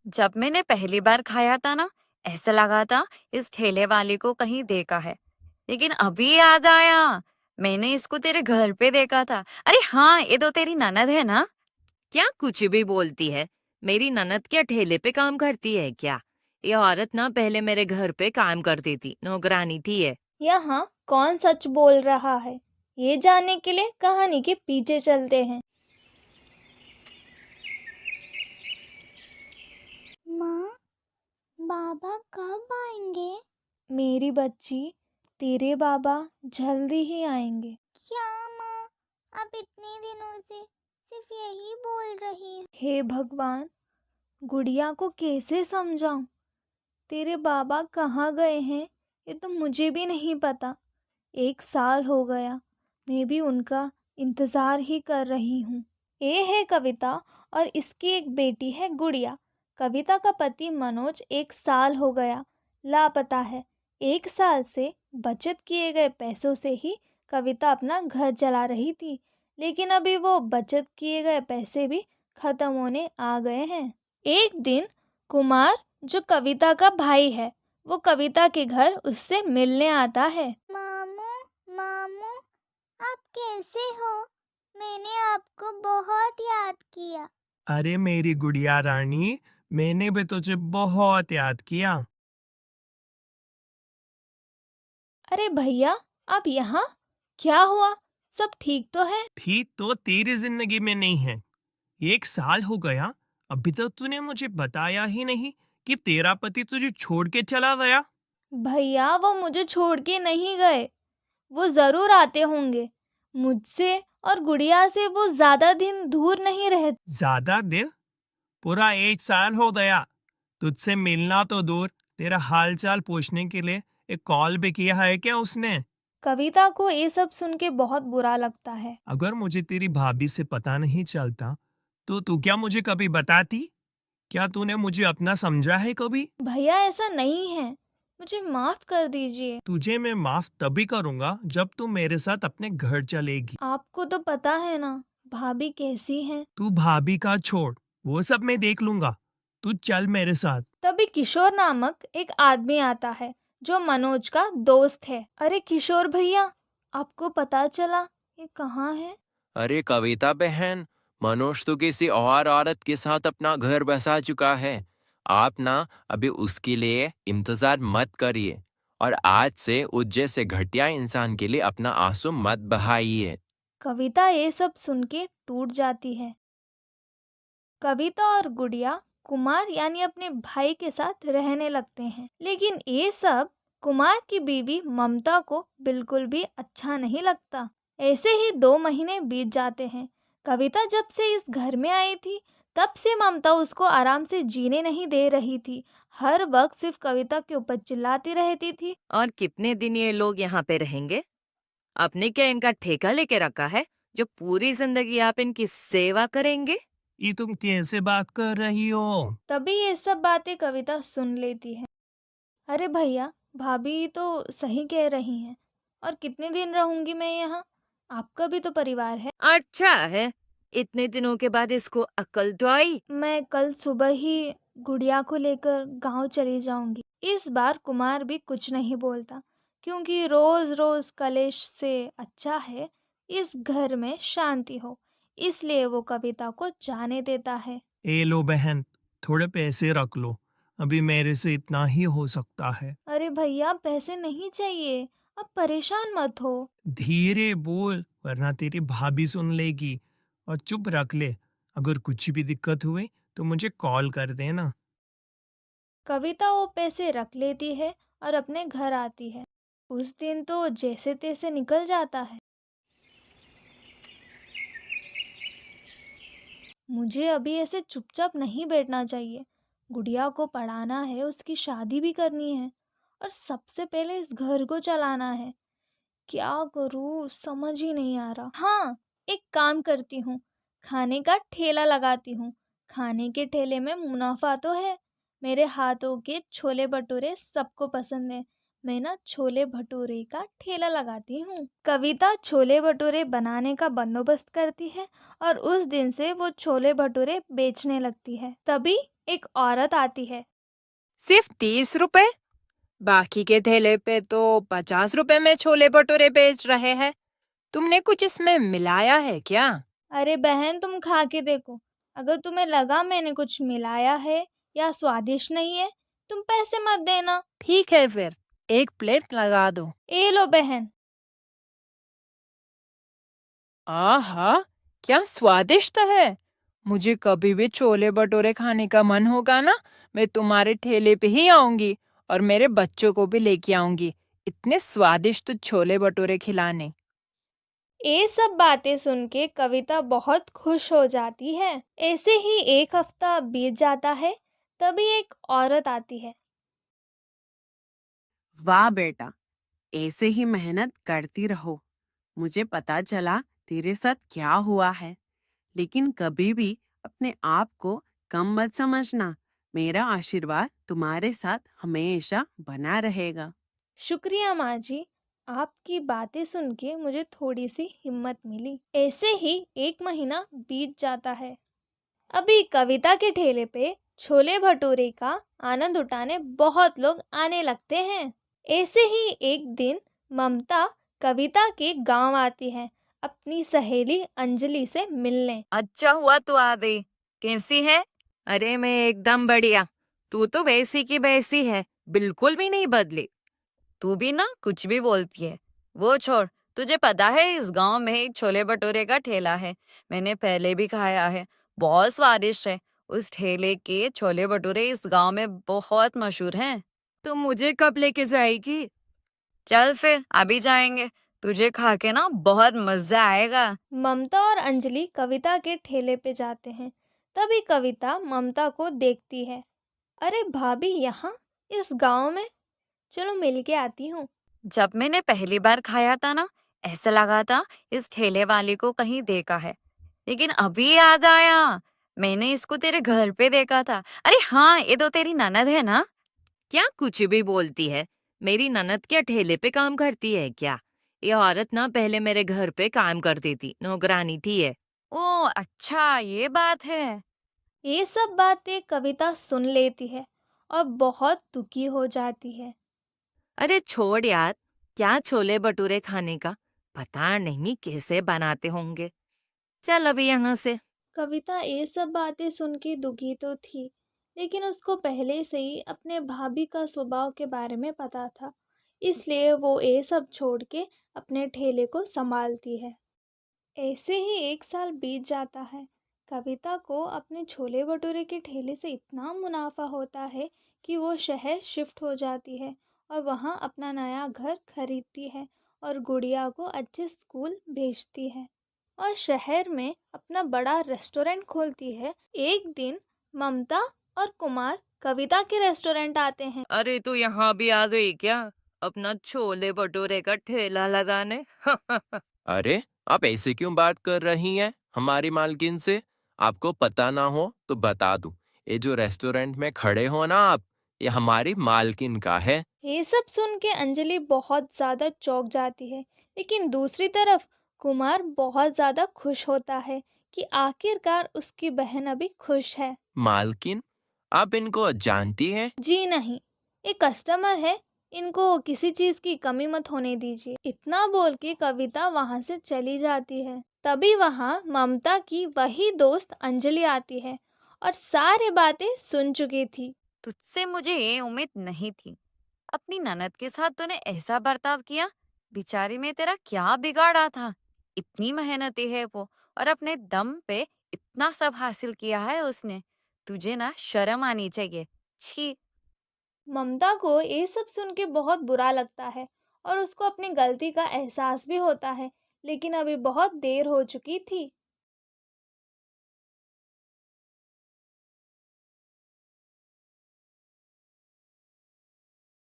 जब मैंने पहली बार खाया था ना, ऐसा लगा था इस ठेले वाले को कहीं देखा है। लेकिन अभी याद आया, मैंने इसको तेरे घर पे देखा था। अरे हाँ, ये तो तेरी ननद है ना? क्या कुछ भी बोलती है? मेरी ननद क्या ठेले पे काम करती है क्या? ये औरत ना पहले मेरे घर पे काम करती थी, नौकरानी थी ये। यहाँ कौन सच बोल रहा है, ये जानने के लिए कहानी के पीछे चलते हैं। माँ, बाबा कब आएंगे? मेरी बच्ची, तेरे बाबा जल्दी ही आएंगे। क्या माँ, आप इतने दिनों से सिर्फ यही बोल रही हैं। हे भगवान, गुड़िया को कैसे समझाऊं? तेरे बाबा कहाँ गए हैं ये तो मुझे भी नहीं पता। 1 साल हो गया, मैं भी उनका इंतज़ार ही कर रही हूँ। ये है कविता और इसकी एक बेटी है गुड़िया। कविता का पति मनोज 1 साल हो गया लापता है। 1 साल से बचत किए गए पैसों से ही कविता अपना घर चला रही थी, लेकिन अभी वो बचत किए गए पैसे भी ख़त्म होने आ गए हैं। एक दिन कुमार, जो कविता का भाई है, वो कविता के घर उससे मिलने आता है। मामू, मामू, आप कैसे हो? मैंने आपको बहुत याद किया। अरे मेरी गुड़िया रानी, मैंने भी तुझे बहुत याद किया। अरे भैया, आप यहाँ? क्या हुआ? सब ठीक तो है? ठीक तो तेरी जिंदगी में नहीं है। 1 साल हो गया, अभी तक तूने मुझे बताया ही नहीं कि तेरा पति तुझे छोड़ के चला गया। भैया, वो मुझे छोड़ के नहीं गए। वो ज़रूर आते होंगे। मुझसे और गुड़िया से वो ज़्यादा दिन दूर नहीं रहते। ज्यादा देर? पूरा 1 साल हो गया। तुझसे मिलना तो दूर, तेरा हालचाल पूछने के लिए एक कॉल भी किया है क्या उसने? कविता को ये सब सुन के बहुत बुरा लगता है। अगर मुझे तेरी भाभी से पता नहीं चलता, तो तू क्या मुझे कभी बताती? क्या तूने मुझे अपना समझा है कभी? भैया, ऐसा नहीं है। मुझे माफ़ कर दीजिए। तुझे मैं माफ तभी करूंगा जब तू मेरे साथ अपने घर चलेगी। आपको तो पता है ना, भाभी कैसी हैं। तू भाभी का छोड़, वो सब मैं देख लूंगा। तू चल मेरे साथ। तभी किशोर नामक एक आदमी आता है, जो मनोज का दोस्त है। अरे किशोर भैया, आपको पता चला ये कहाँ है? अरे कविता बहन, मनोज तो किसी और औरत के साथ अपना घर बसा चुका है। आप ना अभी उसके लिए इंतजार मत करिए, और आज से उस जैसे घटिया इंसान के लिए अपना आंसू मत बहाइए। कविता ये सब सुन के टूट जाती है। कविता और गुड़िया कुमार यानी अपने भाई के साथ रहने लगते हैं, लेकिन ये सब कुमार की बीवी ममता को बिल्कुल भी अच्छा नहीं लगता। ऐसे ही 2 महीने बीत जाते हैं। कविता जब से इस घर में आई थी, तब से ममता उसको आराम से जीने नहीं दे रही थी। हर वक्त सिर्फ कविता के ऊपर चिल्लाती रहती थी। और कितने दिन ये लोग यहाँ पे रहेंगे? आपने क्या इनका ठेका लेके रखा है जो पूरी जिंदगी आप इनकी सेवा करेंगे? ये तुम कैसे बात कर रही हो? तभी ये सब बातें कविता सुन लेती है। अरे भैया, भाभी तो सही कह रही हैं। और कितने दिन रहूंगी मैं यहाँ? आपका भी तो परिवार है। अच्छा है, इतने दिनों के बाद इसको अक्ल तो आई। मैं कल सुबह ही गुड़िया को लेकर गांव चली जाऊंगी। इस बार कुमार भी कुछ नहीं बोलता, क्योंकि रोज रोज कलेश से अच्छा है इस घर में शांति हो। इसलिए वो कविता को जाने देता है। ए लो बहन, थोड़े पैसे रख लो। अभी मेरे से इतना ही हो सकता है। अरे भैया, पैसे नहीं चाहिए। अब परेशान मत हो। धीरे बोल, वरना तेरी भाभी सुन लेगी। और चुप रख ले। अगर कुछ भी दिक्कत हुई तो मुझे कॉल कर देना। कविता वो पैसे रख लेती है और अपने घर आती है। उस दिन तो जैसे तैसे निकल जाता है। मुझे अभी ऐसे चुपचाप नहीं बैठना चाहिए। गुड़िया को पढ़ाना है, उसकी शादी भी करनी है, और सबसे पहले इस घर को चलाना है। क्या करूँ समझ ही नहीं आ रहा। हाँ, एक काम करती हूँ, खाने का ठेला लगाती हूँ। खाने के ठेले में मुनाफा तो है। मेरे हाथों के छोले भटूरे सबको पसंद है। मैं ना छोले भटूरे का ठेला लगाती हूँ। कविता छोले भटूरे बनाने का बंदोबस्त करती है और उस दिन से वो छोले भटूरे बेचने लगती है। तभी एक औरत आती है। सिर्फ 30 रुपए? बाकी के ठेले पे तो 50 रुपए में छोले भटूरे बेच रहे हैं। तुमने कुछ इसमें मिलाया है क्या? अरे बहन, तुम खा के देखो। अगर तुम्हें लगा मैंने कुछ मिलाया है या स्वादिष्ट नहीं है, तुम पैसे मत देना। ठीक है फिर, 1 प्लेट लगा दो। ए लो बहन। आहा, क्या स्वादिष्ट है। मुझे कभी भी छोले भटूरे खाने का मन होगा ना, मैं तुम्हारे ठेले पे ही आऊंगी और मेरे बच्चों को भी लेके आऊंगी इतने स्वादिष्ट छोले भटूरे खिलाने। ये सब बातें सुन के कविता बहुत खुश हो जाती है। ऐसे ही एक हफ्ता बीत जाता है। तभी एक औरत आती है। वाह बेटा, ऐसे ही मेहनत करती रहो। मुझे पता चला तेरे साथ क्या हुआ है, लेकिन कभी भी अपने आप को कम मत समझना। मेरा आशीर्वाद तुम्हारे साथ हमेशा बना रहेगा। शुक्रिया माँ जी। आपकी बातें सुन के मुझे थोड़ी सी हिम्मत मिली। ऐसे ही 1 महीना बीत जाता है। अभी कविता के ठेले पे छोले भटूरे का आनंद उठाने बहुत लोग आने लगते हैं। ऐसे ही एक दिन ममता कविता के गांव आती है अपनी सहेली अंजलि से मिलने। अच्छा हुआ तू आ गई। कैसी है? अरे मैं एकदम बढ़िया। तू तो वैसी की वैसी है, बिल्कुल भी नहीं बदली। तू भी ना कुछ भी बोलती है। वो छोड़, तुझे पता है इस गांव में एक छोले भटूरे का ठेला है। मैंने पहले भी खाया है, बहुत स्वादिष्ट है। उस ठेले के छोले भटूरे इस गांव में बहुत मशहूर हैं। तो मुझे कब लेके जाएगी? चल फिर अभी जाएंगे, तुझे खा के ना बहुत मजा आएगा। ममता और अंजलि कविता के ठेले पे जाते हैं। तभी कविता ममता को देखती है। अरे भाभी, यहाँ इस गांव में? चलो मिल के आती हूँ। जब मैंने पहली बार खाया था ना, ऐसा लगा था इस ठेले वाले को कहीं देखा है। लेकिन अभी याद आया, मैंने इसको तेरे घर पे देखा था। अरे हाँ, ये तो तेरी ननद है ना? क्या कुछ भी बोलती है। मेरी ननद क्या ठेले पे काम करती है क्या? ये औरत ना पहले मेरे घर पे काम करती थी, नौकरानी थी ये। ओ अच्छा, ये बात है। ये सब बातें कविता सुन लेती है और बहुत दुखी हो जाती है। अरे छोड़ यार, क्या छोले भटूरे खाने का, पता नहीं कैसे बनाते होंगे। चल अभी यहाँ से। कविता ये सब बातें सुन के दुखी तो थी, लेकिन उसको पहले से ही अपने भाभी का स्वभाव के बारे में पता था। इसलिए वो ये सब छोड़ के अपने ठेले को संभालती है। ऐसे ही 1 साल बीत जाता है। कविता को अपने छोले भटूरे के ठेले से इतना मुनाफा होता है कि वो शहर शिफ्ट हो जाती है और वहाँ अपना नया घर खरीदती है और गुड़िया को अच्छे स्कूल भेजती है और शहर में अपना बड़ा रेस्टोरेंट खोलती है। एक दिन ममता और कुमार कविता के रेस्टोरेंट आते हैं। अरे तू यहाँ भी आ गई क्या, अपना छोले भटूरे का ठेला लगाने? अरे, आप ऐसे क्यों बात कर रही हैं हमारी मालकिन से? आपको पता ना हो तो बता दूं, ये जो रेस्टोरेंट में खड़े हो ना आप, ये हमारी मालकिन का है। ये सब सुन के अंजलि बहुत ज़्यादा चौंक जाती है, लेकिन दूसरी तरफ कुमार बहुत ज़्यादा खुश होता है कि आखिरकार उसकी बहन अभी खुश है। मालकिन? आप इनको जानती हैं? जी नहीं, ये कस्टमर है, इनको किसी चीज़ की कमी मत होने दीजिए। इतना बोल के कविता वहाँ से चली जाती है। तभी वहाँ ममता की वही दोस्त अंजलि आती है और सारी बातें सुन चुकी थी। तुझसे मुझे ये उम्मीद नहीं थी। अपनी ननद के साथ तूने ऐसा बर्ताव किया। बेचारी में तेरा क्या बिगाड़ा था? इतनी मेहनती है वो, और अपने दम पे इतना सब हासिल किया है उसने। तुझे ना शर्म आनी चाहिए। छी। ममता को ये सब सुन के बहुत बुरा लगता है और उसको अपनी गलती का एहसास भी होता है, लेकिन अभी बहुत देर हो चुकी थी।